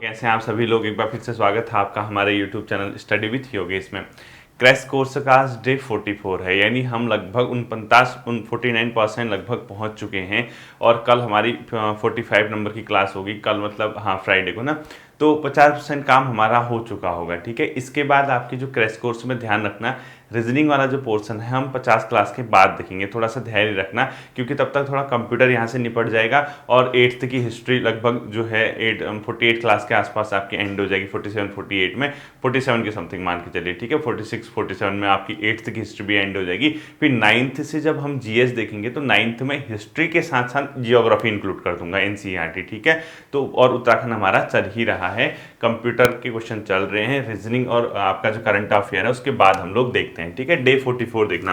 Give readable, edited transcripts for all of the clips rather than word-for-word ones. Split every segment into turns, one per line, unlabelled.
कैसे हैं आप सभी लोग। एक बार फिर से स्वागत है आपका हमारे YouTube channel study with Yogesh में। क्रैश कोर्स का आज डे 44 है, यानी हम लगभग 49% लगभग पहुंच चुके हैं। और कल हमारी 45 नंबर की क्लास होगी, कल मतलब हाँ फ्राइडे को ना। तो 50% काम हमारा हो चुका होगा। ठीक है, इसके बाद आपकी जो क्रैश कोर्स में ध्यान रखना, रीजनिंग वाला जो पोर्शन है हम 50 क्लास के बाद देखेंगे। थोड़ा सा धैर्य रखना, क्योंकि तब तक थोड़ा कंप्यूटर यहाँ से निपट जाएगा और 8th की हिस्ट्री लगभग जो है 48 क्लास के आसपास आपकी एंड हो जाएगी। 47 48 में 47 के समथिंग मान के चलिए। ठीक है, 46 47 में आपकी 8th की हिस्ट्री भी एंड हो जाएगी। फिर 9th से जब हम जीएस देखेंगे तो 9th में हिस्ट्री के साथ साथ जियोग्राफी इंक्लूड कर दूंगा, एनसीईआरटी। ठीक है, तो और उत्तराखंड हमारा चल ही रहा है, कंप्यूटर के क्वेश्चन चल रहे हैं, रीजनिंग और आपका जो करंट अफेयर है उसके बाद हम लोग देखते हैं। ठीक है, डे 44 देखना।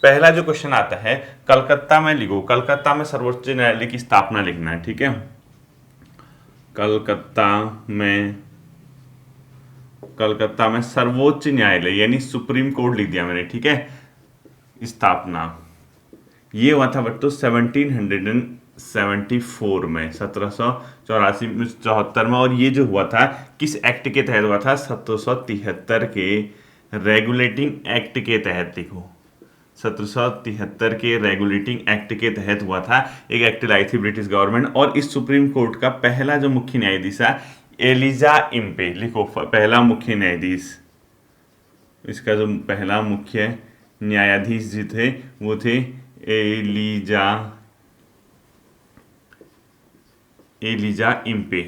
पहला जो क्वेश्चन आता है, कलकत्ता में लिखो, कलकत्ता में सर्वोच्च न्यायालय की स्थापना लिखना है। ठीक है, कलकत्ता में सर्वोच्च न्यायालय यानी सुप्रीम कोर्ट लिख दिया मैंने। ठीक है, स्थापना ये हुआ था बट तो 1774 में, 1774 में। और ये जो हुआ था किस एक्ट के तहत हुआ था? 1773 के रेगुलेटिंग एक्ट के तहत। लिखो, 1773 के रेगुलेटिंग एक्ट के तहत हुआ था। एक एक्ट लाई थी ब्रिटिश गवर्नमेंट। और इस सुप्रीम कोर्ट का पहला जो मुख्य न्यायाधीश है एलिजा इम्पे। लिखो, पहला मुख्य न्यायाधीश, इसका जो पहला मुख्य न्यायाधीश जी थे वो थे एलिजा इम्पे।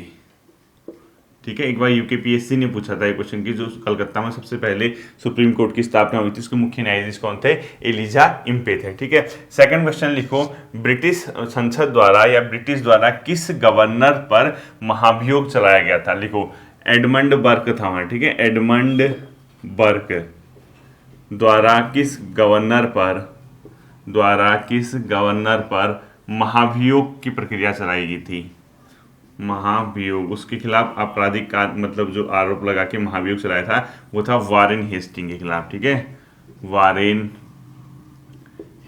ठीक है, एक बार यूकेपीएससी ने पूछा था ये क्वेश्चन की जो कलकत्ता में सबसे पहले सुप्रीम कोर्ट की स्थापना हुई थी उसके मुख्य न्यायाधीश कौन थे? एलिजा इम्पे थे। ठीक है, सेकंड क्वेश्चन लिखो, ब्रिटिश संसद द्वारा या ब्रिटिश द्वारा किस गवर्नर पर महाभियोग चलाया गया था? लिखो, एडमंड बर्क था वहां। ठीक है, एडमंड बर्क द्वारा किस गवर्नर पर महाभियोग की प्रक्रिया चलाई गई थी? महाभियोग, उसके खिलाफ आपराधिक मतलब जो आरोप लगा के महाभियोग चलाया था वो था वारेन हेस्टिंग के खिलाफ। ठीक है, वारेन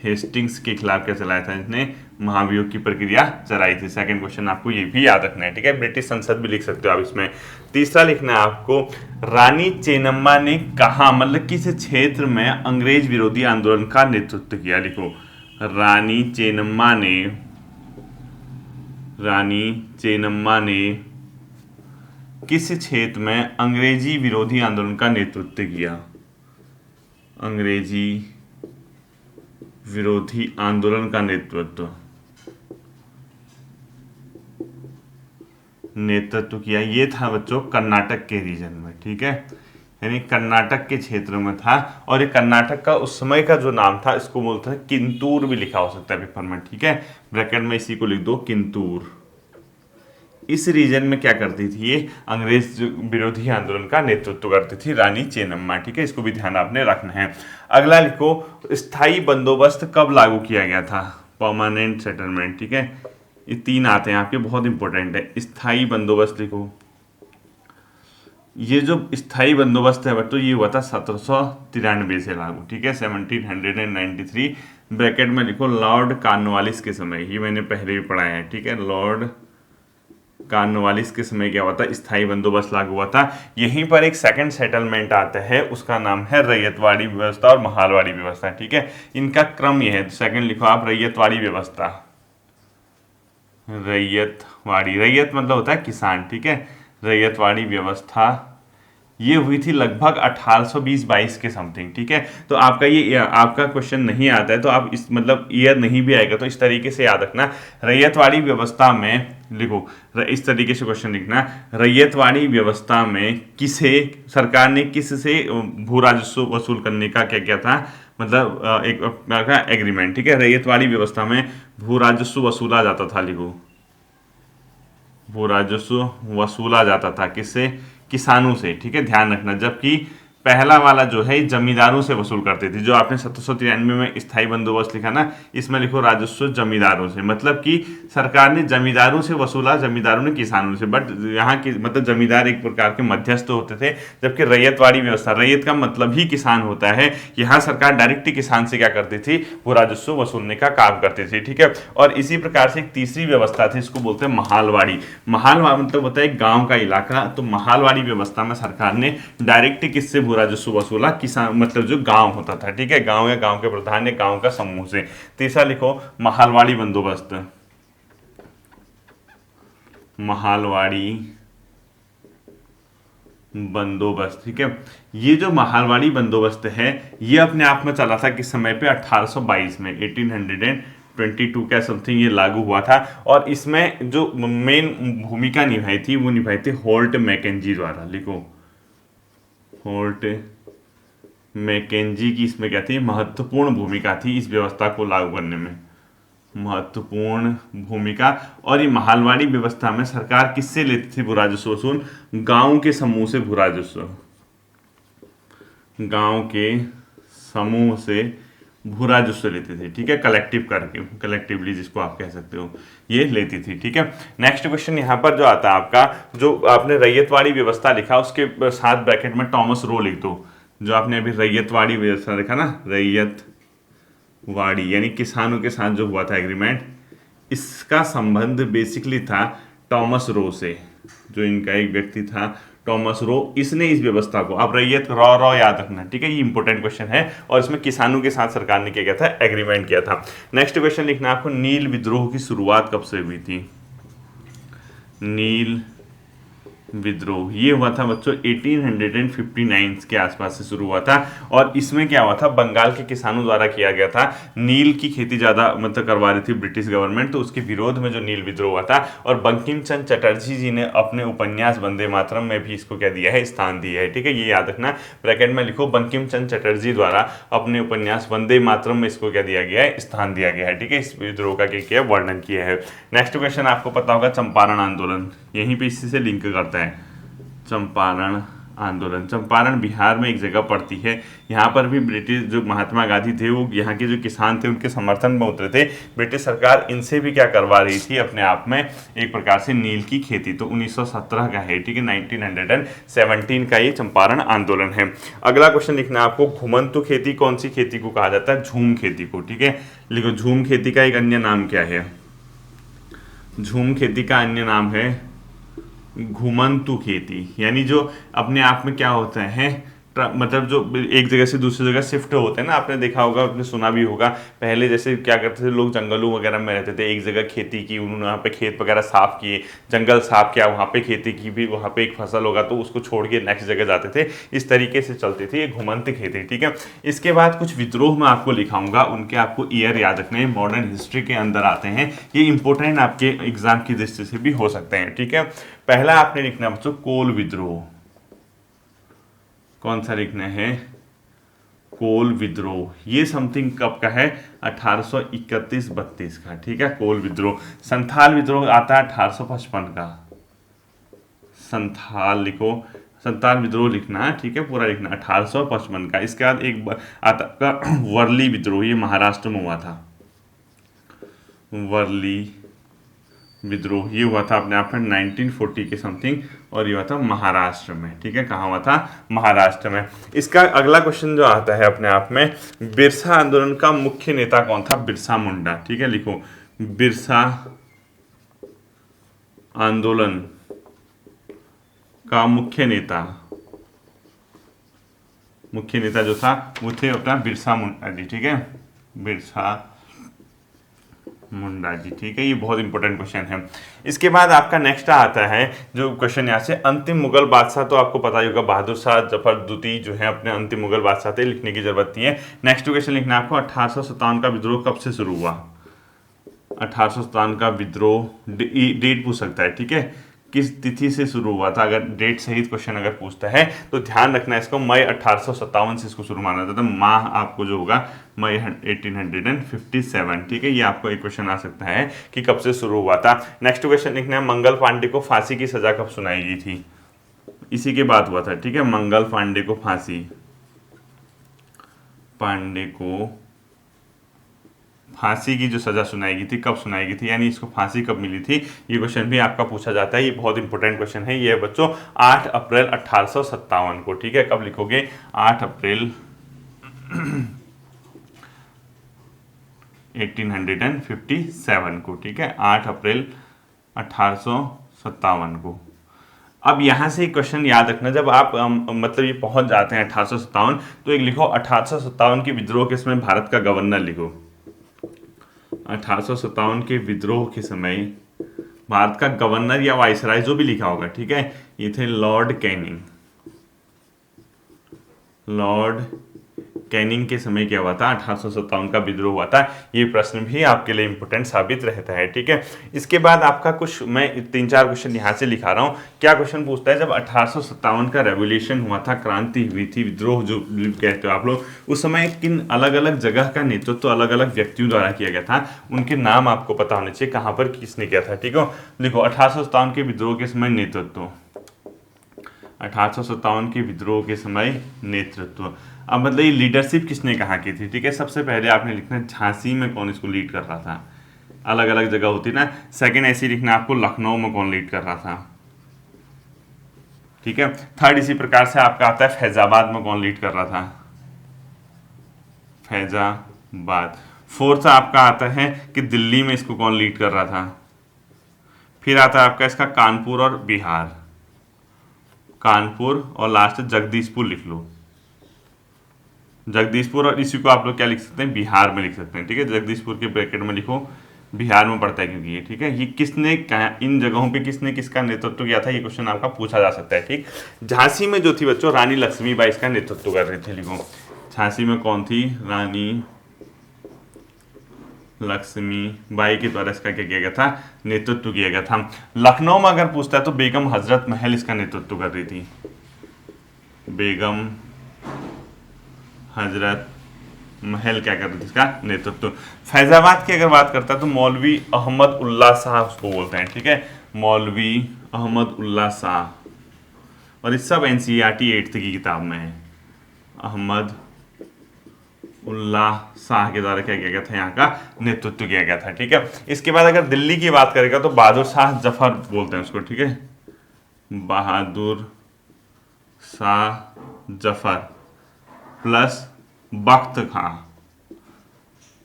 हेस्टिंग्स के खिलाफ क्या चलाया था इसने? महाभियोग की प्रक्रिया चलाई थी। सेकंड क्वेश्चन आपको ये भी याद रखना है। ठीक है, ब्रिटिश संसद भी लिख सकते हो आप इसमें। तीसरा लिखना है आपको, रानी चेन्नम्मा ने कहा मतलब किस क्षेत्र में अंग्रेज विरोधी आंदोलन का नेतृत्व किया? लिखो, रानी चेन्नम्मा ने किस क्षेत्र में अंग्रेजी विरोधी आंदोलन का नेतृत्व किया? अंग्रेजी विरोधी आंदोलन का नेतृत्व किया, ये था बच्चों कर्नाटक के रीजन में। ठीक है, यानी कर्नाटक के क्षेत्र में था। और ये कर्नाटक का उस समय का जो नाम था इसको बोलते हैं किंतूर, भी लिखा हो सकता है पेपर में। ठीक है, ब्रैकेट में इसी को लिख दो, किंतूर। इस रीजन में क्या करती थी ये? अंग्रेज विरोधी आंदोलन का नेतृत्व करती थी रानी चेन्नम्मा। ठीक है, इसको भी ध्यान आपने रखना है। अगला लिखो, स्थायी बंदोबस्त कब लागू किया गया था? Permanent settlement. ठीक है, ये तीन आते हैं आपके, बहुत इंपॉर्टेंट है। स्थायी बंदोबस्त लिखो, ये जो स्थायी बंदोबस्त है बच्चों ये हुआ था 1793 से लागू। ठीक है, 1793। ब्रैकेट में लिखो लॉर्ड कॉर्नवालिस के समय, ये मैंने पहले भी पढ़ाया है। ठीक है, लॉर्ड कॉर्नवालिस के समय क्या हुआ था? स्थायी बंदोबस्त लागू हुआ था। यहीं पर एक सेकंड सेटलमेंट आता है, उसका नाम है रैयतवाड़ी व्यवस्था और महालवाड़ी व्यवस्था। ठीक है, इनका क्रम यह है। सेकंड लिखो आप, रैयतवाड़ी व्यवस्था, रैयत मतलब होता है किसान। ठीक है, रैयतवाड़ी व्यवस्था ये हुई थी लगभग 1820-22 के समथिंग। ठीक है, तो आपका ये आपका क्वेश्चन नहीं आता है तो आप इस मतलब ईयर नहीं भी आएगा तो इस तरीके से याद रखना। रैयतवाड़ी व्यवस्था में लिखो, इस तरीके से क्वेश्चन लिखना, रैयतवाड़ी व्यवस्था में किसे सरकार ने किससे भू राजस्व वसूल करने का क्या किया था? मतलब एक एग्रीमेंट। ठीक है, रैयतवाड़ी व्यवस्था में भू राजस्व वसूला जाता था। लिखो, भू राजस्व वसूला जाता था किससे? किसानों से। ठीक है, ध्यान रखना। जबकि पहला वाला जो है जमींदारों से वसूल करते थे। जो आपने 1793 में स्थायी बंदोबस्त लिखा ना, इसमें लिखो राजस्व जमींदारों से, मतलब कि सरकार ने जमींदारों से वसूला, जमींदारों ने किसानों से। बट यहाँ की मतलब जमींदार एक प्रकार के मध्यस्थ होते थे, जबकि रैयतवाड़ी व्यवस्था, रैयत का मतलब ही किसान होता है, यहाँ सरकार डायरेक्ट किसान से क्या करती थी, वो राजस्व वसूलने का काम करती थी। ठीक है, और इसी प्रकार से एक तीसरी व्यवस्था थी, इसको बोलते हैं महालवाड़ी। महालवाड़ी मतलब होता है गांव का इलाका। तो महालवाड़ी व्यवस्था में सरकार ने डायरेक्ट किससे भू राजस्व वसूला, किसान मतलब जो गांव होता था। ठीक है, गांव या गांव के प्रधान या गांव का समूह से। तीसरा लिखो महालवाड़ी बंदोबस्त, महालवाड़ी बंदोबस्त। ठीक है, ये जो महालवाड़ी बंदोबस्त है ये अपने आप में चला था किस समय पे, 1822 में, 1822 का समथिंग ये लागू हुआ था। और इसमें जो मेन भूमिका निभाई थी वो निभाई थी होल्ट मैकेंजी द्वारा। लिखो होल्ट मैकेंजी की इसमें क्या थी, महत्वपूर्ण भूमिका थी इस व्यवस्था को लागू करने में, महत्वपूर्ण भूमिका। और ये महालवाड़ी व्यवस्था में सरकार किससे लेती थी भू राजस्व वसूल, गांव के समूह से भू राजस्व, गांव के समूह से भू राजस्व लेते थे। ठीक है, कलेक्टिव करके, कलेक्टिवली जिसको आप कह सकते हो, ये लेती थी। ठीक है, नेक्स्ट क्वेश्चन यहाँ पर जो आता है आपका, जो आपने रैयतवाड़ी व्यवस्था लिखा उसके साथ ब्रैकेट में टॉमस रो लिख दो। जो आपने अभी रैयतवाड़ी व्यवस्था लिखा ना, रैयतवाड़ी यानी किसानों के साथ जो हुआ था एग्रीमेंट, इसका संबंध बेसिकली था टॉमस रो से। जो इनका एक व्यक्ति था टॉमस रो, इसने इस व्यवस्था को, आप रैयत रॉ याद रखना। ठीक है, ये इंपॉर्टेंट क्वेश्चन है। और इसमें किसानों के साथ सरकार ने क्या किया था, एग्रीमेंट किया था। नेक्स्ट क्वेश्चन लिखना आपको, नील विद्रोह की शुरुआत कब से हुई थी। नील विद्रोह ये हुआ था बच्चों 1859 के आसपास से शुरू हुआ था। और इसमें क्या हुआ था, बंगाल के किसानों द्वारा किया गया था। नील की खेती ज़्यादा मतलब करवा रही थी ब्रिटिश गवर्नमेंट, तो उसके विरोध में जो नील विद्रोह हुआ था। और बंकिम चंद्र चटर्जी जी ने अपने उपन्यास वंदे मातरम में भी इसको क्या दिया है, स्थान दिया है। ठीक है, ये याद रखना, ब्रैकेट में लिखो, बंकिम चंद्र चटर्जी द्वारा अपने उपन्यास वंदे मातरम में इसको क्या दिया गया है, स्थान दिया गया है। ठीक है, इस विद्रोह का क्या किया, वर्णन किया है। नेक्स्ट क्वेश्चन आपको पता होगा, चंपारण आंदोलन, यहीं पे इसी से लिंक करता है। चंपारण आंदोलन, चंपारण बिहार में एक जगह पड़ती है। यहाँ पर भी ब्रिटिश जो महात्मा गांधी थे वो यहाँ के जो किसान थे उनके समर्थन में उतरे थे। ब्रिटिश सरकार इनसे भी क्या करवा रही थी, अपने आप में एक प्रकार से नील की खेती। तो 1917 का है। ठीक है, 1917 का ये चंपारण आंदोलन है। अगला क्वेश्चन लिखना है आपको, घुमंतु खेती कौन सी खेती को कहा जाता है, झूम खेती को। ठीक है, लिखो, झूम खेती का एक अन्य नाम क्या है, झूम खेती का अन्य नाम है घुमंतु खेती। यानी जो अपने आप में क्या होता है, मतलब जो एक जगह से दूसरी जगह शिफ्ट होते हैं ना, आपने देखा होगा, आपने सुना भी होगा, पहले जैसे क्या करते थे लोग, जंगलों वगैरह में रहते थे, एक जगह खेती की, उन्होंने वहाँ पे खेत वगैरह साफ किए, जंगल साफ किया, वहाँ पे खेती की, भी वहाँ पे एक फसल होगा तो उसको छोड़ के नेक्स्ट जगह जाते थे। इस तरीके से चलती थी ये घुमंत खेती। ठीक है, इसके बाद कुछ विद्रोह मैं आपको लिखाऊंगा, उनके आपको ईयर याद रखने, मॉडर्न हिस्ट्री के अंदर आते हैं, ये इंपॉर्टेंट आपके एग्जाम की दृष्टि से भी हो सकते हैं। ठीक है, पहला आपने लिखना बच्चों कोल विद्रोह, कौन सा लिखना है, कोल विद्रोह। ये समथिंग कब का है, 1831-32 का। ठीक है, कोल विद्रोह। संथाल विद्रोह आता है 1855 का, संथाल लिखो, संथाल विद्रोह लिखना है। ठीक है, पूरा लिखना, 1855 का। इसके बाद एक आता वर्ली विद्रोह, ये महाराष्ट्र में हुआ था, वर्ली विद्रोह ये हुआ था अपने आप में 1940 के समथिंग, और ये हुआ था महाराष्ट्र में। ठीक है, कहाँ हुआ था, महाराष्ट्र में। इसका अगला क्वेश्चन जो आता है अपने आप में, बिरसा आंदोलन का मुख्य नेता कौन था, बिरसा मुंडा। ठीक है, लिखो, बिरसा आंदोलन का मुख्य नेता जो था वो थे अपना बिरसा मुंडा जी। ठीक है, बिरसा मुंडा जी। ठीक है, ये बहुत इंपॉर्टेंट क्वेश्चन है। इसके बाद आपका नेक्स्ट आता है जो क्वेश्चन यहाँ से, अंतिम मुगल बादशाह, तो आपको पता ही होगा बहादुर शाह जफर द्वितीय जो है अपने अंतिम मुगल बादशाह थे, लिखने की जरूरत नहीं है। नेक्स्ट क्वेश्चन लिखना है आपको, 1857 का विद्रोह कब से शुरू हुआ, 1857 का विद्रोह, डेट पूछ सकता है। ठीक है, किस तिथि से शुरू हुआ था, अगर डेट सहित क्वेश्चन अगर पूछता है तो ध्यान रखना है इसको, मई 1857 से इसको शुरू माना जाता है। माह आपको जो होगा मई 1857। ठीक है, ये आपको एक क्वेश्चन आ सकता है कि कब से शुरू हुआ था। नेक्स्ट क्वेश्चन लिखना है, मंगल पांडे को फांसी की सजा कब सुनाई गई थी, इसी के बाद हुआ था, ठीक है। मंगल पांडे को फांसी, पांडे को फांसी की जो सजा सुनाई गई थी, कब सुनाई गई थी, यानी इसको फांसी कब मिली थी, ये क्वेश्चन भी आपका पूछा जाता है। ये बहुत इंपॉर्टेंट क्वेश्चन है। ये बच्चों 8 अप्रैल 1857 को, ठीक है। कब लिखोगे? 8 अप्रैल 1857 को, ठीक है। 8 अप्रैल 1857 को। अब यहाँ से एक क्वेश्चन याद रखना, जब आप मतलब ये पहुंच जाते हैं 1857, तो एक लिखो 1857 के विद्रोह के समय भारत का गवर्नर लिखो। 1857 के विद्रोह के समय भारत का गवर्नर या वाइसराय जो भी लिखा होगा, ठीक है, ये थे लॉर्ड कैनिंग। लॉर्ड कैनिंग के समय क्या हुआ था? 1857 का विद्रोह हुआ था। ये प्रश्न भी आपके लिए इंपॉर्टेंट साबित रहता है, ठीक है। इसके बाद आपका कुछ, मैं 3-4 क्वेश्चन यहाँ से लिखा रहा हूँ। क्या क्वेश्चन पूछता है, जब 1857 का रेवोल्यूशन हुआ था, क्रांति हुई थी, विद्रोह जो कहते हो आप लोग, उस समय किन अलग अलग जगह का नेतृत्व तो अलग अलग व्यक्तियों द्वारा किया गया था, उनके नाम आपको पता होने चाहिए, कहाँ पर किसने किया था, ठीक है। देखो 1857 के विद्रोह के समय नेतृत्व, 1857 के विद्रोह के समय नेतृत्व, अब मतलब ये लीडरशिप किसने कहाँ की थी, ठीक है। सबसे पहले आपने लिखना है झांसी में कौन इसको लीड कर रहा था, अलग अलग जगह होती ना। सेकंड ऐसे लिखना आपको लखनऊ में कौन लीड कर रहा था, ठीक है। थर्ड इसी प्रकार से आपका आता है फैजाबाद में कौन लीड कर रहा था, फैजाबाद। फोर्थ आपका आता है कि दिल्ली में इसको कौन लीड कर रहा था। फिर आता है आपका इसका कानपुर और बिहार, कानपुर, और लास्ट जगदीशपुर लिख लो, जगदीशपुर, और इसी को आप लोग क्या लिख सकते हैं, बिहार में लिख सकते हैं, ठीक है। जगदीशपुर के ब्रैकेट में लिखो, बिहार में पड़ता है क्योंकि ये, ठीक है। ये किसने, इन जगहों पे किसने किसका नेतृत्व किया था, ये क्वेश्चन आपका पूछा जा सकता है, ठीक। झांसी में जो थी बच्चों, रानी लक्ष्मीबाई इसका नेतृत्व कर रही थी, लिखो झांसी में कौन थी, रानी लक्ष्मीबाई के द्वारा इसका क्या किया गया था, नेतृत्व किया गया था। लखनऊ में अगर पूछता है तो बेगम हजरत महल इसका नेतृत्व कर रही थी, बेगम हजरत महल क्या कर रही थी, इसका नेतृत्व। फैजाबाद की अगर बात करता है तो मौलवी अहमद उल्ला शाह उसको बोलते हैं, ठीक है, मौलवी अहमद उल्ला शाह, और इस सब एनसीईआरटी 8th की किताब में है। अहमद उल्ला शाह के द्वारा क्या किया गया था, यहाँ का नेतृत्व किया गया था, ठीक है। इसके बाद अगर दिल्ली की बात करेगा तो बहादुर शाह जफर बोलते हैं उसको, ठीक है, बहादुर शाह जफर प्लस बख्त खां,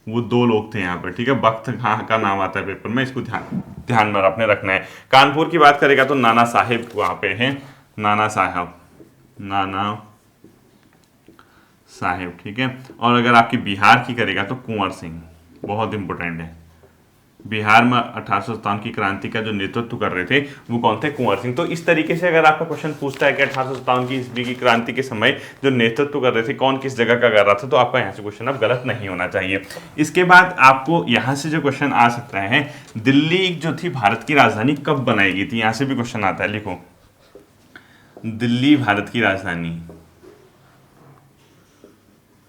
वो 2 लोग थे यहाँ पर, ठीक है। बख्त खां का नाम आता है पेपर में, इसको ध्यान में आपने रखना है। कानपुर की बात करेगा तो नाना साहेब वहाँ पे हैं, नाना साहब, नाना साहेब, ठीक है। और अगर आपकी बिहार की करेगा तो कुंवर सिंह, बहुत इंपॉर्टेंट है। बिहार में 1857 की क्रांति का जो नेतृत्व कर रहे थे वो कौन थे, कुंवर सिंह। तो इस तरीके से अगर आपका क्वेश्चन पूछता है कि 1857 की ईस्वी की क्रांति के समय जो नेतृत्व कर रहे थे कौन किस जगह का कर रहा था, तो आपका यहाँ से क्वेश्चन अब गलत नहीं होना चाहिए। इसके बाद आपको यहाँ से जो क्वेश्चन आ सकता है, दिल्ली जो थी भारत की राजधानी कब बनाई गई थी, यहाँ से भी क्वेश्चन आता है, लिखो दिल्ली भारत की राजधानी,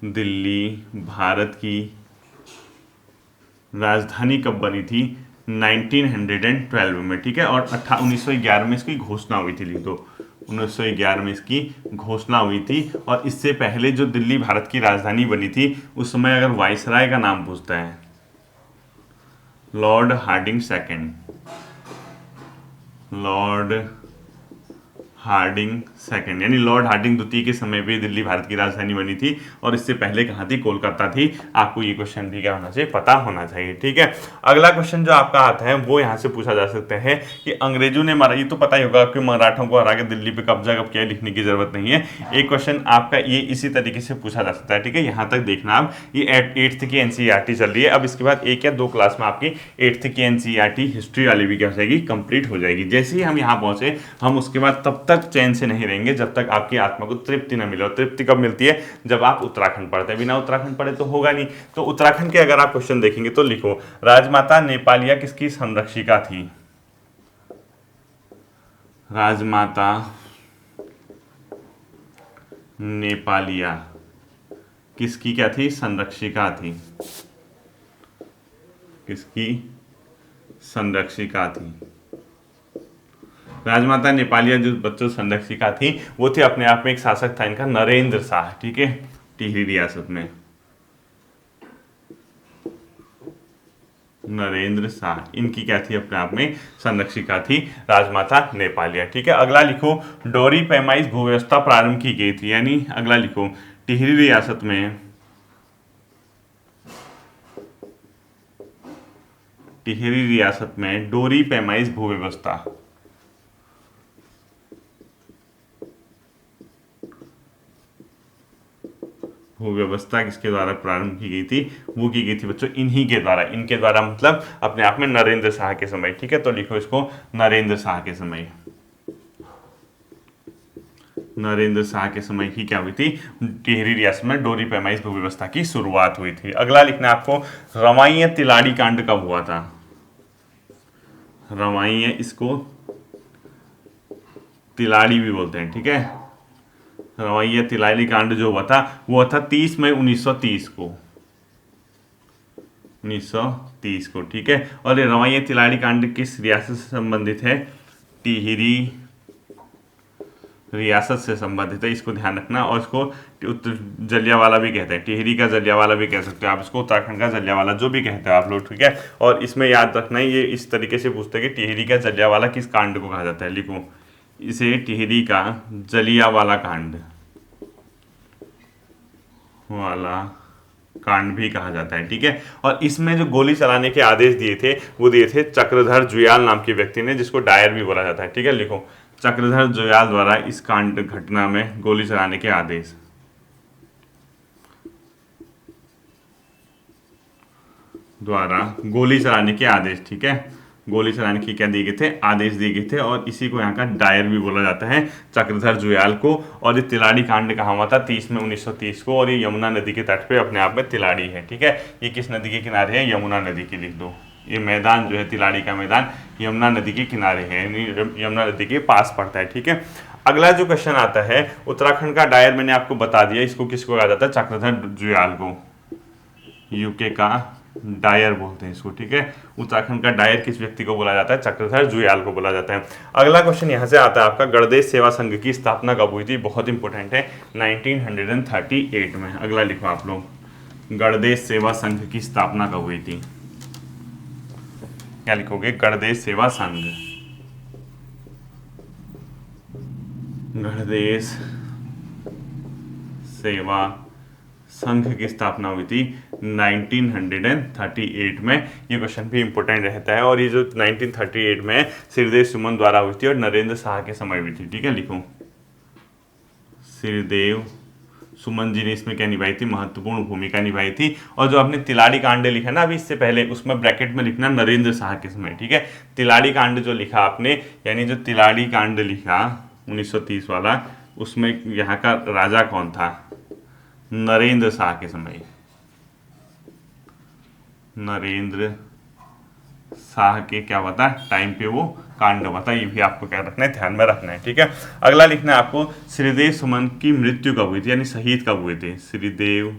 दिल्ली भारत की राजधानी कब बनी थी, 1912 में, ठीक है। और 1911 में इसकी घोषणा हुई थी, लिख दो 1911 में इसकी घोषणा हुई थी। और इससे पहले जो दिल्ली भारत की राजधानी बनी थी उस समय अगर वाइसराय का नाम पूछता है, Lord Hardinge second, Lord Hardinge second, यानी लॉर्ड हार्डिंग द्वितीय के समय पे दिल्ली भारत की राजधानी बनी थी। और इससे पहले कहाँ थी, कोलकाता थी। आपको ये क्वेश्चन भी क्या होना चाहिए, पता होना चाहिए, ठीक है। अगला क्वेश्चन जो आपका आता है वो यहाँ से पूछा जा सकता है कि अंग्रेजों ने ये तो पता ही होगा कि मराठों को हरा के दिल्ली पे कब्जा कब किया, लिखने की जरूरत नहीं है। एक क्वेश्चन आपका ये इसी तरीके से पूछा जा सकता है, ठीक है। यहाँ तक देखना आप, ये 8th की एनसीईआरटी चल रही है। अब इसके बाद 1 या 2 क्लास में आपकी 8th की एनसीईआरटी हिस्ट्री वाली भी क्या हो जाएगी, कंप्लीट हो जाएगी। जैसे ही हम यहाँ पहुंचे, हम उसके बाद तब तक चैन से नहीं रहेंगे जब तक आपकी आत्मा को तृप्ति न मिले। और तृप्ति कब मिलती है, जब आप उत्तराखंड पढ़ते हैं। बिना उत्तराखंड पढ़े तो होगा नहीं। तो उत्तराखंड के अगर आप क्वेश्चन देखेंगे तो लिखो, राजमाता नेपालिया किसकी संरक्षिका थी, राजमाता नेपालिया किसकी क्या थी, संरक्षिका थी, किसकी संरक्षिका थी, राजमाता नेपालिया जो बच्चों संरक्षिका थी वो थे अपने आप में एक शासक था इनका नरेंद्र शाह, ठीक है, टिहरी रियासत में नरेंद्र शाह, इनकी क्या थी अपने आप में संरक्षिका थी राजमाता नेपालिया, ठीक है। अगला लिखो, डोरी पैमाइश भूव्यवस्था प्रारंभ की गई थी, यानी अगला लिखो, टिहरी रियासत में डोरी पैमाइश भूव्यवस्था किसके द्वारा प्रारंभ की गई थी? वो की गई थी बच्चों इन्हीं के द्वारा, इनके द्वारा मतलब अपने आप में नरेंद्र शाह के समय, ठीक है। तो लिखो इसको नरेंद्र शाह के समय, नरेंद्र शाह के समय ही क्या हुई थी? टिहरी रियासत में डोरी पैमाइश भूव्यवस्था की शुरुआत हुई थी। अगला लिखना आपको, रवाइया तिलाड़ी कांड कब हुआ था? रवाइया, इसको तिलाड़ी भी बोलते हैं, ठीक है। रवैया तिलाड़ी कांड जो हुआ था वो था 30 मई 1930 को, 1930 को, ठीक है। और ये रवैया तिलाड़ी कांड किस रियासत से संबंधित है? टिहरी रियासत से संबंधित है, इसको ध्यान रखना। और इसको जलियावाला भी कहते हैं, टिहरी का जलियावाला भी कह सकते हो आप, इसको उत्तराखंड का जलियावाला जो भी कहते हो आप लोग, ठीक है। और इसमें याद रखना ये इस तरीके से पूछते हैं कि टिहरी का जलियावाला किस कांड को कहा जाता है? लिखो इसे टिहरी का जलियावाला कांड भी कहा जाता है, ठीक है। और इसमें जो गोली चलाने के आदेश दिए थे वो दिए थे चक्रधर जुयाल नाम के व्यक्ति ने, जिसको डायर भी बोला जाता है, ठीक है। लिखो चक्रधर जुयाल द्वारा इस कांड घटना में गोली चलाने के आदेश, ठीक है, गोली चलाने की क्या दिए गए थे? आदेश दिए गए थे। और इसी को यहाँ का डायर भी बोला जाता है, चक्रधर जुयाल को। और ये तिलाड़ी कांड कहाँ हुआ था? 30 में 1930 को। और ये यमुना नदी के तट पे अपने आप में तिलाड़ी है, ठीक है। ये किस नदी के किनारे है? यमुना नदी की, लिख दो। ये मैदान जो है तिलाड़ी का मैदान यमुना नदी के किनारे है, यानी यमुना नदी के पास पड़ता है, ठीक है। अगला जो क्वेश्चन आता है, उत्तराखंड का डायर मैंने आपको बता दिया, इसको किसको कहा जाता है? चक्रधर जुयाल को, यूके का डायर बोलते हैं इसको, ठीक है। उत्तराखंड का डायर किस व्यक्ति को बोला जाता है? चक्रधर जुयाल को बोला जाता है। अगला क्वेश्चन यहाँ से आता है आपका, गणदेश सेवा संघ की स्थापना कब हुई थी? बहुत इंपॉर्टेंट है, 1938 में। अगला लिखो आप लोग, गणदेश सेवा संघ की स्थापना कब हुई थी? क्या लिखोगे? गणदेश सेवा संघ, गणदेश सेवा संघ की स्थापना हुई थी 1938 में। ये क्वेश्चन भी इंपॉर्टेंट रहता है। और ये जो 1938 में श्रीदेव सुमन द्वारा हुई थी और नरेंद्र शाह के समय हुई थी, ठीक है। लिखो श्रीदेव सुमन जी ने इसमें क्या निभाई थी? महत्वपूर्ण भूमिका निभाई थी। और जो आपने तिलाड़ी कांड लिखा ना अभी इससे पहले, उसमें ब्रैकेट में लिखना नरेंद्र शाह के समय, ठीक है। तिलाड़ी कांड जो लिखा आपने, यानी जो तिलाड़ी कांड लिखा 1930 वाला, उसमें यहाँ का राजा कौन था? नरेंद्र शाह के समय, नरेंद्र शाह के क्या हुआ था? टाइम पे वो कांड हुआ था। ये भी आपको क्या रखना है? ध्यान में रखना है, ठीक है। अगला लिखना है आपको, श्रीदेव सुमन की मृत्यु कब हुई थी, यानी शहीद कब हुए थे? श्रीदेव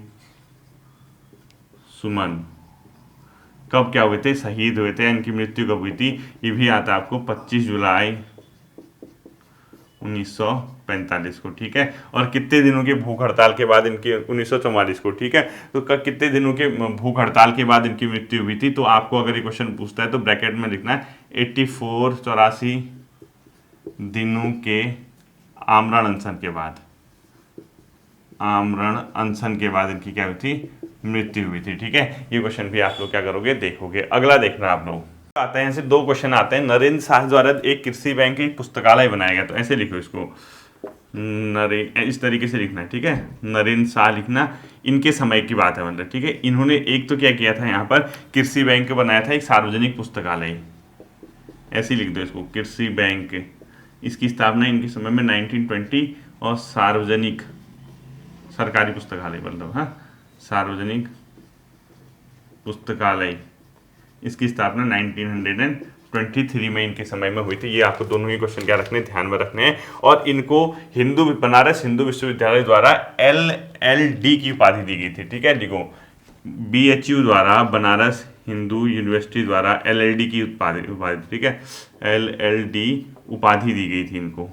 सुमन कब क्या हुए थे? शहीद हुए थे। इनकी मृत्यु कब हुई थी? ये भी आता है आपको 25 जुलाई 1945 को, ठीक है। और कितने दिनों के भूख हड़ताल के बाद इनकी 1944 को, ठीक है। तो कितने दिनों के भूख हड़ताल के बाद इनकी मृत्यु हुई थी? तो आपको अगर ये क्वेश्चन पूछता है तो ब्रैकेट में लिखना है 84 दिनों के आमरण अनशन के बाद, आमरण अनशन के बाद इनकी क्या हुई थी? मृत्यु हुई थी, ठीक है। ये क्वेश्चन भी आप लोग क्या करोगे? देखोगे। अगला देखना आप लोग, आता है यहाँ से दो क्वेश्चन आते हैं। नरेंद्र शाह द्वारा एक कृषि बैंक की पुस्तकालय बनाया गया, तो ऐसे लिखो इसको, इस तरीके से लिखना है, ठीक है। नरेंद्र शाह लिखना, इनके समय की बात है मतलब, ठीक है। इन्होंने एक तो क्या किया था, यहाँ पर कृषि बैंक बनाया था, एक सार्वजनिक पुस्तकालय, ऐसे लिख दो इसको, कृषि बैंक। इसकी स्थापना इनके समय में 1920, और सार्वजनिक सरकारी पुस्तकालय मतलब, हाँ, सार्वजनिक पुस्तकालय, इसकी स्थापना 1923 में इनके समय में हुई थी। ये आपको दोनों ही क्वेश्चन क्या रखने, ध्यान में रखने हैं। और इनको बनारस हिंदू विश्वविद्यालय द्वारा LLD की उपाधि दी गई थी, ठीक है। लिखो BHU द्वारा, बनारस हिंदू यूनिवर्सिटी द्वारा LLD की उपाधि, ठीक है, LLD उपाधि दी गई थी इनको,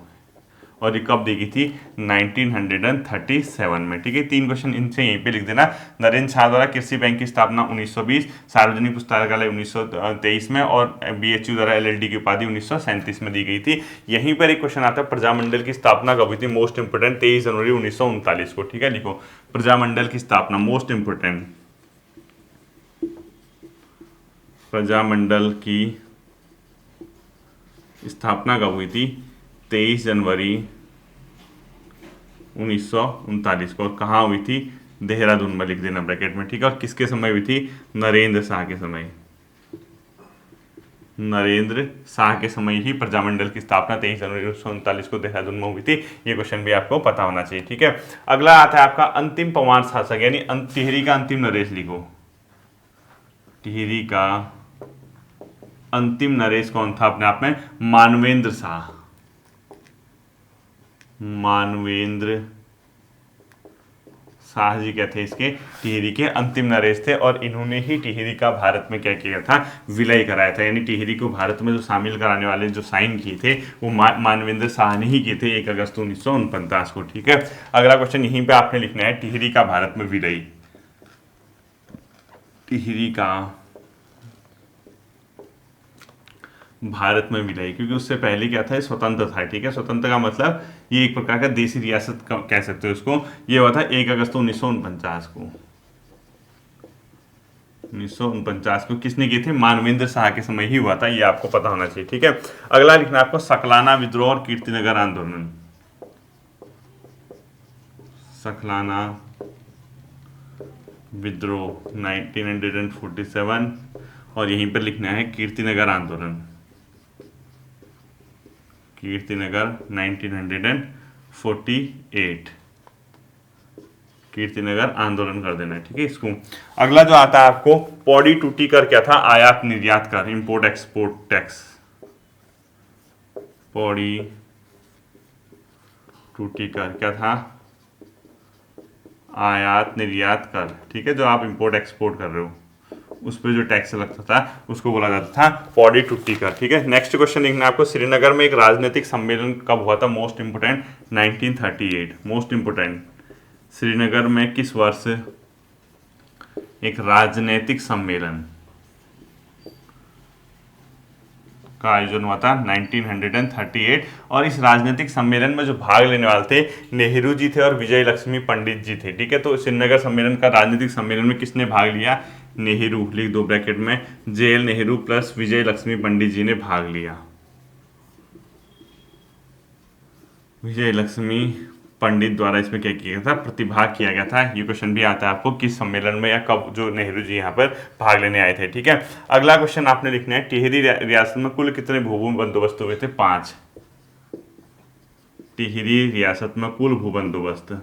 और ये कब दी गई थी 1937 में। ठीक है, 3 क्वेश्चन इनसे यहीं पे लिख देना। नरेंद्र शाह द्वारा कृषि बैंक की स्थापना 1920, सार्वजनिक पुस्तकालय 1923 में, और बीएचयू द्वारा एलएलडी की उपाधि 1937 में दी गई थी। यहीं पर एक क्वेश्चन आता है, प्रजामंडल की स्थापना कब हुई थी? मोस्ट इंपोर्टेंट 23 जनवरी 1939 को। ठीक है, लिखो प्रजामंडल की स्थापना, मोस्ट इंपोर्टेंट, प्रजामंडल की स्थापना कब हुई थी? 23 जनवरी 1939 को। और कहाँ हुई थी? देहरादून में, लिख देना ब्रैकेट में। ठीक है, और किसके समय हुई थी? नरेंद्र शाह के समय, नरेंद्र शाह के समय ही प्रजामंडल की स्थापना 23 जनवरी 1939 को देहरादून में हुई थी। ये क्वेश्चन भी आपको पता होना चाहिए। ठीक है, अगला आता है आपका अंतिम पवार शासक, यानी टिहरी का अंतिम नरेश लिखो। टिहरी का अंतिम नरेश कौन था अपने आप में? मानवेंद्र शाह। मानवेंद्र शाह जी क्या थे? इसके टिहरी के अंतिम नरेश थे, और इन्होंने ही टिहरी का भारत में क्या किया था? विलय कराया था। यानी टिहरी को भारत में जो शामिल कराने वाले जो साइन किए थे वो मानवेंद्र शाह ने ही किए थे 1 अगस्त 1949 को। ठीक है, अगला क्वेश्चन यहीं पे आपने लिखना है, टिहरी का भारत में विलय। टिहरी का भारत में विलय, क्योंकि उससे पहले क्या था? स्वतंत्र था। ठीक है, स्वतंत्र का मतलब ये एक प्रकार का देसी रियासत कह सकते हो इसको। ये हुआ था 1 अगस्त 1949 को। 1949 को किसने किए थे? मानवेंद्र शाह के समय ही हुआ था। ये आपको पता होना चाहिए। ठीक है, अगला लिखना आपको सकलाना विद्रोह और कीर्तिनगर आंदोलन। सकलाना विद्रोह 1947, और यहीं पर लिखना है कीर्तिनगर आंदोलन। कीर्तिनगर 1948, कीर्तिनगर आंदोलन कर देना है। ठीक है, इसको। अगला जो आता है आपको, पौड़ी टूटी कर क्या था? आयात निर्यात कर, इंपोर्ट एक्सपोर्ट टैक्स। पौड़ी टूटी कर क्या था? आयात निर्यात कर। ठीक है, जो आप इंपोर्ट एक्सपोर्ट कर रहे हो उस पर जो टैक्स लगता था उसको बोला जाता था पौड़ी टूटी कर। ठीक है, नेक्स्ट क्वेश्चन लिखना आपको, श्रीनगर में एक राजनीतिक सम्मेलन कब हुआ था? Most important 1938। Most important, Srinagar में किस वर्ष एक राजनीतिक सम्मेलन का आयोजन हुआ था? 1938। और इस राजनीतिक सम्मेलन में जो भाग लेने वाले थे, नेहरू जी थे और विजय लक्ष्मी पंडित जी थे। ठीक है, तो श्रीनगर सम्मेलन का राजनीतिक सम्मेलन में किसने भाग लिया? नेहरू, लिख दो ब्रैकेट में, जेएल नेहरू प्लस विजय लक्ष्मी पंडित जी ने भाग लिया। विजय लक्ष्मी पंडित द्वारा इसमें क्या किया गया था? प्रतिभाग किया गया था। ये क्वेश्चन भी आता है आपको, किस सम्मेलन में या कब जो नेहरू जी यहाँ पर भाग लेने आए थे। ठीक है, अगला क्वेश्चन आपने लिखना है, टिहरी रियासत में कुल कितने भू बंदोबस्त हुए थे? 5। टिहरी रियासत में कुल भू बंदोबस्त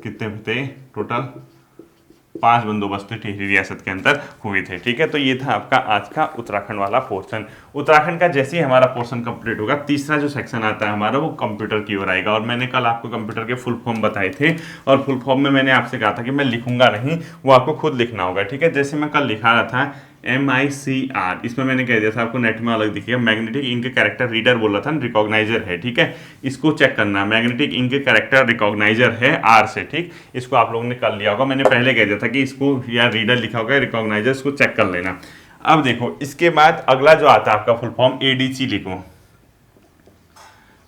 कितने थे? टोटल 5 बंदोबस्त टिहरी रियासत के अंदर हुए थे। ठीक है, तो ये था आपका आज का उत्तराखंड वाला पोर्शन। उत्तराखंड का जैसे ही हमारा पोर्शन कंप्लीट होगा, तीसरा जो सेक्शन आता है हमारा वो कंप्यूटर की ओर आएगा। और मैंने कल आपको कंप्यूटर के फुल फॉर्म बताए थे, और फुल फॉर्म में मैंने आपसे कहा था कि मैं लिखूंगा नहीं, वो आपको खुद लिखना होगा। ठीक है, जैसे मैं कल लिखा रहा था MICR, इसमें मैंने कह दिया था आपको, नेट में अलग दिखेगा, मैग्नेटिक इंक कैरेक्टर रीडर बोल रहा था, रिकॉग्नाइजर है। ठीक है, इसको चेक करना, मैग्नेटिक इंक कैरेक्टर रिकॉग्नाइजर है R से। ठीक, इसको आप लोगों ने कर लिया होगा, मैंने पहले कह दिया था कि इसको या रीडर लिखा होगा, रिकॉग्नाइजर, इसको चेक कर लेना। अब देखो, इसके बाद अगला जो आता है आपका फुल फॉर्म ADC लिखो।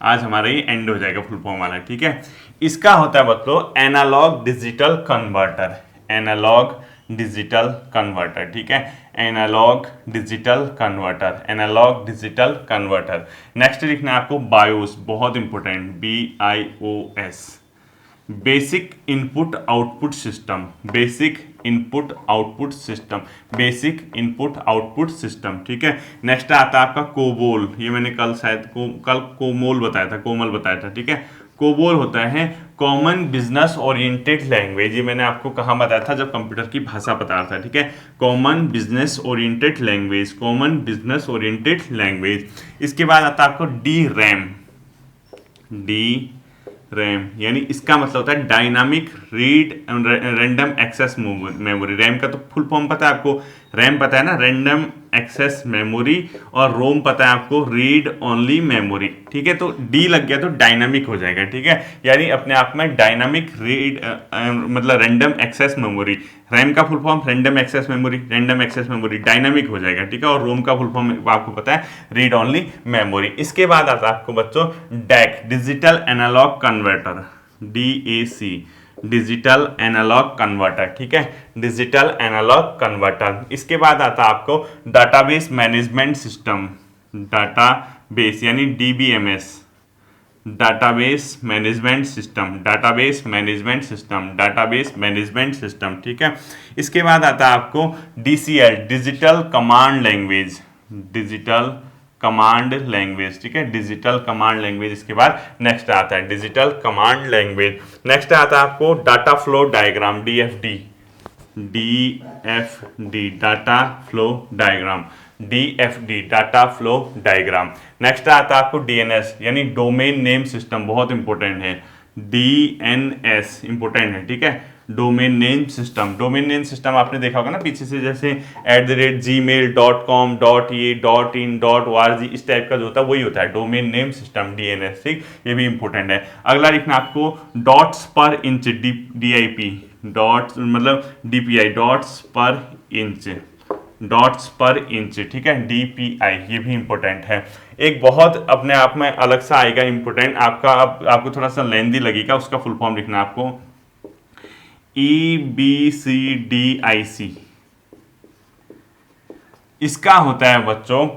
आज हमारा ये एंड हो जाएगा फुल फॉर्म वाला। ठीक है, इसका होता है मतलब analogue digital converter. Analogue digital converter. ठीक है, analogue digital converter, analogue digital converter. Next लिखना है आपको बायोस, बहुत important, BIOS, basic input output system. Basic input output system, basic input output system. ठीक है, नेक्स्ट आता है आपका कोबोल। ये मैंने कल शायद कल कोमोल बताया था, कोमल बताया था। ठीक है, कोबोल होता है कॉमन बिजनेस ओरिएंटेड लैंग्वेज। ये मैंने आपको कहाँ बताया था? जब कंप्यूटर की भाषा बता रहा था। ठीक है, common business oriented language, common business oriented language. इसके बाद आता है आपको DRAM। रैम, यानी इसका मतलब होता है dynamic read random access memory. RAM का तो फुल फॉर्म पता है आपको, रैम पता है ना, रैंडम एक्सेस मेमोरी, और रोम पता है आपको, रीड ओनली मेमोरी। ठीक है, तो डी लग गया तो डायनामिक हो जाएगा। ठीक है, यानी अपने आप में डायनामिक रीड मतलब रैंडम एक्सेस मेमोरी, रैम का full form random access memory, random access memory dynamic हो जाएगा। ठीक है, और रोम का फुल फॉर्म आपको पता है रीड ओनली मेमोरी। इसके बाद आता है आपको बच्चों DAC, digital analogue converter, DAC, digital analogue converter. ठीक है, डिजिटल एनालॉग कन्वर्टर। इसके बाद आता है आपको डाटाबेस मैनेजमेंट सिस्टम, डाटाबेस यानी DBMS, database management system, database management system, database management system. ठीक है, इसके बाद आता है आपको DCL, digital command language, digital command language. ठीक है, डिजिटल कमांड लैंग्वेज। इसके बाद नेक्स्ट आता है डिजिटल कमांड लैंग्वेज। नेक्स्ट आता है आपको data flow diagram, DFD, DFD data flow diagram, DFD data flow diagram. Next आता है आपको DNS यानी डोमेन नेम सिस्टम, बहुत इंपॉर्टेंट है, DNS इंपॉर्टेंट है। ठीक है, domain name system. Domain name system आपने देखा होगा ना पीछे से, जैसे @gmail.com, .in, .org, इस टाइप का जो होता है वही होता है डोमेन नेम सिस्टम, DNS। ठीक, ये भी इंपॉर्टेंट है। अगला लिखना आपको डॉट्स पर इंच, DIP, डॉट्स मतलब DPI, डॉट्स पर इंच, डॉट्स पर इंच। ठीक है, DPI, ये भी इंपॉर्टेंट है। एक बहुत अपने आप में अलग सा आएगा इंपॉर्टेंट आपका, आपको थोड़ा सा लेंदी लगेगा, उसका फुल फॉर्म लिखना आपको EBCDIC। इसका होता है बच्चों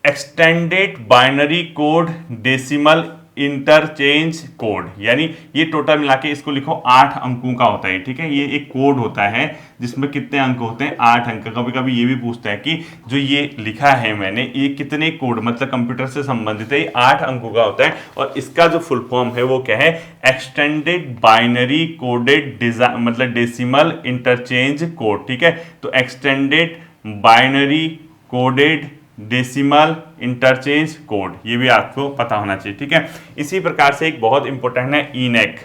extended binary code decimal interchange code, यानी ये टोटल मिला के इसको लिखो 8 अंकों का होता है। ठीक है, ये एक कोड होता है जिसमें कितने अंक होते हैं, 8 अंक। कभी कभी ये भी पूछता है कि जो ये लिखा है मैंने, ये कितने कोड मतलब कंप्यूटर से संबंधित है, ये 8 अंकों का होता है। और इसका जो फुल फॉर्म है वो क्या है, एक्सटेंडेड बाइनरी कोडेड मतलब डेसिमल इंटरचेंज कोड। ठीक है, तो extended binary coded decimal interchange code, ये भी आपको पता होना चाहिए। ठीक है, इसी प्रकार से एक बहुत इंपॉर्टेंट है ENIAC,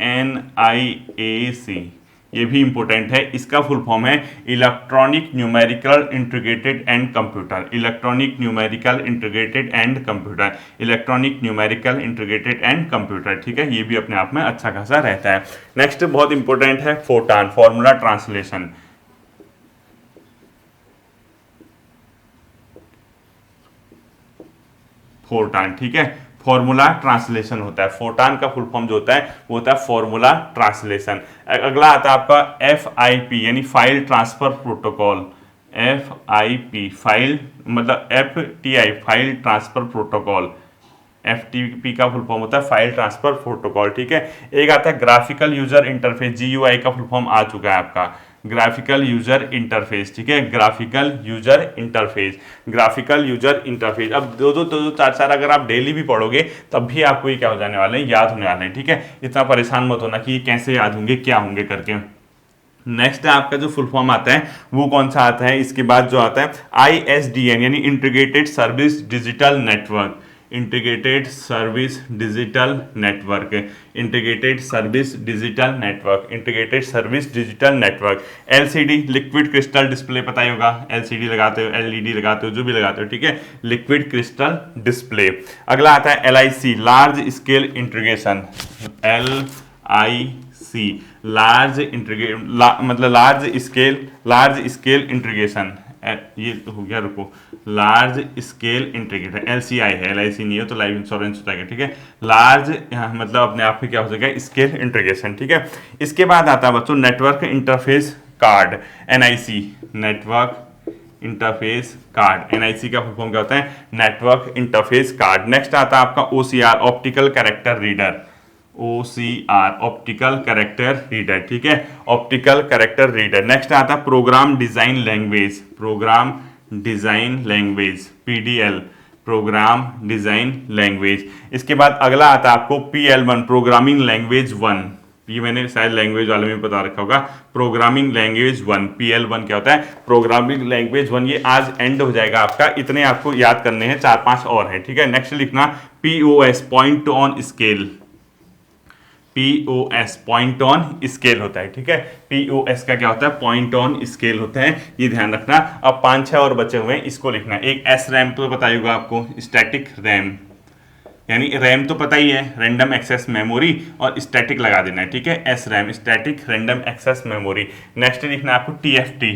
ENIAC, ये भी इंपॉर्टेंट है। इसका फुल फॉर्म है electronic numerical integrated and computer, electronic numerical integrated and computer, electronic numerical integrated and computer. ठीक है, ये भी अपने आप में अच्छा खासा रहता है। नेक्स्ट बहुत इंपॉर्टेंट है फोटान, फॉर्मूला ट्रांसलेशन, फोटान। ठीक है, फॉर्मूला ट्रांसलेशन होता है। फोटान का फुल फॉर्म जो होता है वो होता है फॉर्मूला ट्रांसलेशन। अगला आता है आपका FIP यानी file transfer protocol, FIP file मतलब FTI file transfer protocol, FTP का फुल फॉर्म होता है फाइल ट्रांसफर प्रोटोकॉल। ठीक है, एक आता है ग्राफिकल यूजर इंटरफेस, GUI का फुल फॉर्म आ चुका है आपका, ग्राफिकल यूजर इंटरफेस। ठीक है, graphical user interface, graphical user interface. अब दो चार चार अगर आप डेली भी पढ़ोगे तब भी आपको ये क्या हो जाने वाले हैं, याद होने वाले हैं। ठीक है, इतना परेशान मत होना कि ये कैसे याद होंगे, क्या होंगे करके। नेक्स्ट है आपका जो फुल फॉर्म आता है वो कौन सा आता है, इसके बाद जो आता है ISDN यानी integrated service digital network, integrated service digital network, integrated service digital network, integrated service digital network. LCD liquid crystal display, पता ही होगा, LCD लगाते हो, LED लगाते हो, जो भी लगाते हो। ठीक है, लिक्विड क्रिस्टल डिस्प्ले। अगला आता है LIC large scale integration, LIC large मतलब लार्ज स्केल इंटीग्रेशन, ये तो हो गया, रुको, लार्ज स्केल इंटीग्रेटेड, LCI है, LIC नहीं है तो लाइफ इंश्योरेंस हो जाएगा। ठीक है, लार्ज मतलब अपने आप में क्या हो जाएगा, स्केल इंटीग्रेशन। ठीक है, इसके बाद आता है बच्चों network interface card, NIC, network interface card, NIC का फुल फॉर्म क्या होता है, नेटवर्क इंटरफेस कार्ड। नेक्स्ट आता है आपका OCR optical character reader, OCR optical character reader. ठीक है, ऑप्टिकल कैरेक्टर रीडर। नेक्स्ट आता है program design language, program design language, PDL, program design language. इसके बाद अगला आता है आपको PL1 प्रोग्रामिंग लैंग्वेज 1, ये मैंने शायद लैंग्वेज वाले में बता रखा होगा, प्रोग्रामिंग लैंग्वेज 1, PL1 क्या होता है, प्रोग्रामिंग लैंग्वेज 1। ये आज एंड हो जाएगा आपका, इतने आपको याद करने हैं, 4-5 और है। ठीक है, नेक्स्ट लिखना POS point on scale, POS point on scale होता है, ठीक है। POS का क्या होता है, पॉइंट ऑन स्केल होता है, ये ध्यान रखना। अब 5-6 और बचे हुए हैं, इसको लिखना है। एक SRAM तो पता ही होगा आपको, स्टैटिक रैम, यानी रैम तो पता ही है, रैंडम एक्सेस मेमोरी, और स्टैटिक लगा देना है, ठीक है। SRAM static random access memory. Next लिखना है आपको TFT,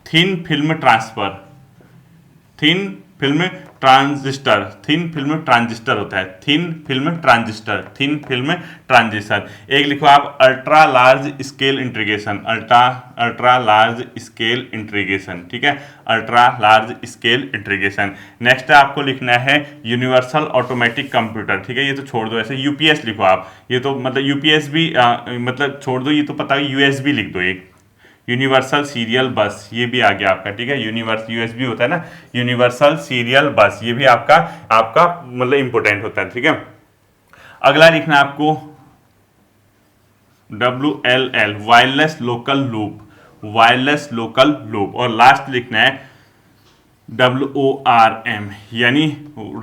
thin film transfer, thin film transistor, thin film transistor होता है, thin film transistor, thin film transistor. एक लिखो आप ultra large scale integration, ultra large scale integration, ठीक है, ultra large scale integration. Next आपको लिखना है यूनिवर्सल ऑटोमेटिक कंप्यूटर, ठीक है, ये तो छोड़ दो, ऐसे UPS लिखो आप, ये तो मतलब UPS भी मतलब छोड़ दो, ये तो पता है, USB लिख दो एक, यूनिवर्सल सीरियल बस, ये भी आ गया आपका, ठीक है, USB होता है ना, यूनिवर्सल सीरियल बस, ये भी आपका मतलब इंपॉर्टेंट होता है, ठीक है। अगला लिखना है आपको WLL, wireless local loop, wireless local loop. और लास्ट लिखना है WORM, यानी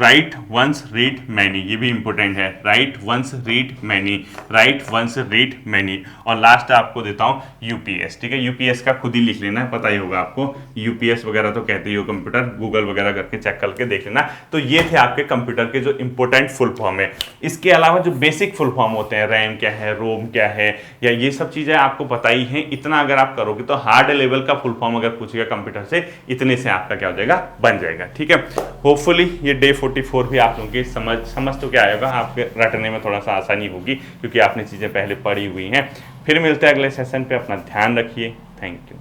राइट वंस रीड मैनी, ये भी इंपॉर्टेंट है, write once read many, write once read many. और लास्ट आपको देता हूँ UPS, ठीक है, UPS का खुद ही लिख लेना है, पता ही होगा आपको, UPS वगैरह तो कहते ही हो, कंप्यूटर गूगल वगैरह करके चेक करके देख लेना। तो ये थे आपके कंप्यूटर के जो इंपॉर्टेंट फुल फॉर्म है। इसके अलावा जो बेसिक फुल फॉर्म होते हैं, रैम क्या है, रोम क्या है, या ये सब चीज़ें आपको पता ही हैं। इतना अगर आप करोगे तो हार्ड लेवल का फुल फॉर्म अगर पूछेगा कंप्यूटर से, इतने से आपका क्या हो जाएगा, बन जाएगा, ठीक है। होपफुली ये डे 44 भी आप लोगों की समझ तो क्या आएगा, आपके रटने में थोड़ा सा आसानी होगी, क्योंकि आपने चीज़ें पहले पढ़ी हुई हैं। फिर मिलते हैं अगले सेशन पे, अपना ध्यान रखिए, थैंक यू।